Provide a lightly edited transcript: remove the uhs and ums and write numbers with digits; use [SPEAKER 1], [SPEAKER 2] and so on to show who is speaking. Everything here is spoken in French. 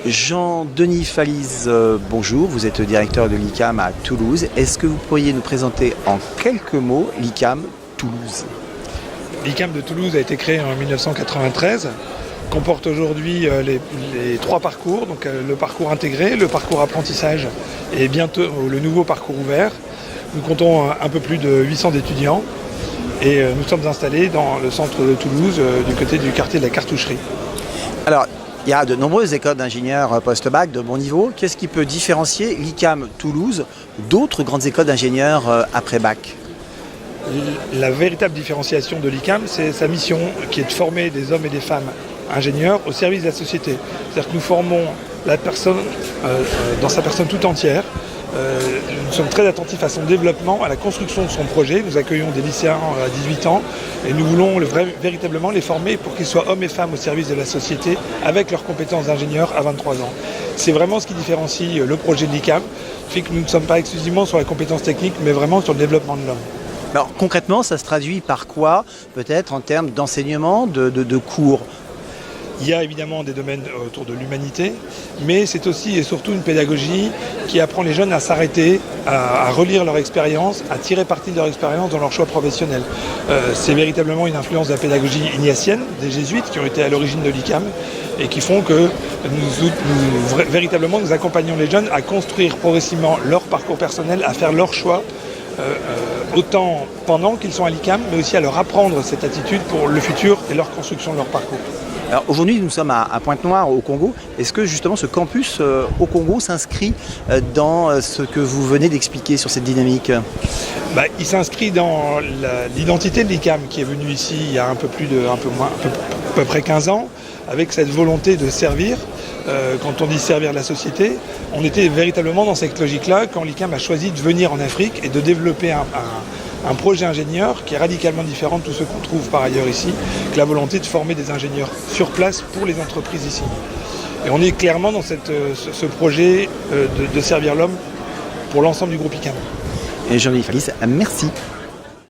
[SPEAKER 1] Jean-Denis Falise, bonjour, vous êtes directeur de l'ICAM à Toulouse. Est-ce que vous pourriez nous présenter en quelques mots l'ICAM Toulouse?
[SPEAKER 2] L'ICAM de Toulouse a été créé en 1993, comporte aujourd'hui les trois parcours, donc le parcours intégré, le parcours apprentissage et bientôt le nouveau parcours ouvert. Nous comptons un peu plus de 800 étudiants et nous sommes installés dans le centre de Toulouse, du côté du quartier de la Cartoucherie.
[SPEAKER 1] Alors, il y a de nombreuses écoles d'ingénieurs post-bac de bon niveau. Qu'est-ce qui peut différencier l'ICAM Toulouse d'autres grandes écoles d'ingénieurs après-bac?
[SPEAKER 2] La véritable différenciation de l'ICAM, c'est sa mission qui est de former des hommes et des femmes ingénieurs au service de la société. C'est-à-dire que nous formons la personne dans sa personne tout entière. Nous sommes très attentifs à son développement, à la construction de son projet. Nous accueillons des lycéens à 18 ans et nous voulons véritablement les former pour qu'ils soient hommes et femmes au service de la société avec leurs compétences d'ingénieur à 23 ans. C'est vraiment ce qui différencie le projet de l'ICAM, fait que nous ne sommes pas exclusivement sur la compétence technique, mais vraiment sur le développement de l'homme.
[SPEAKER 1] Alors concrètement, ça se traduit par quoi, peut-être en termes d'enseignement, de cours?
[SPEAKER 2] Il y a évidemment des domaines autour de l'humanité, mais c'est aussi et surtout une pédagogie qui apprend les jeunes à s'arrêter, à relire leur expérience, à tirer parti de leur expérience dans leur choix professionnel. C'est véritablement une influence de la pédagogie ignatienne, des jésuites qui ont été à l'origine de l'ICAM et qui font que véritablement nous accompagnons les jeunes à construire progressivement leur parcours personnel, à faire leur choix, autant pendant qu'ils sont à l'ICAM, mais aussi à leur apprendre cette attitude pour le futur et leur construction de leur parcours.
[SPEAKER 1] Alors aujourd'hui, nous sommes à Pointe-Noire, au Congo. Est-ce que justement ce campus au Congo s'inscrit dans ce que vous venez d'expliquer sur cette dynamique?
[SPEAKER 2] Il s'inscrit dans l'identité de l'ICAM qui est venue ici il y a à peu près 15 ans, avec cette volonté de servir. Quand on dit servir la société, on était véritablement dans cette logique-là quand l'ICAM a choisi de venir en Afrique et de développer un projet ingénieur qui est radicalement différent de tout ce qu'on trouve par ailleurs ici, que la volonté de former des ingénieurs sur place pour les entreprises ici. Et on est clairement dans ce projet de servir l'homme pour l'ensemble du groupe ICAM.
[SPEAKER 1] Et Jean-Denis Falise, merci.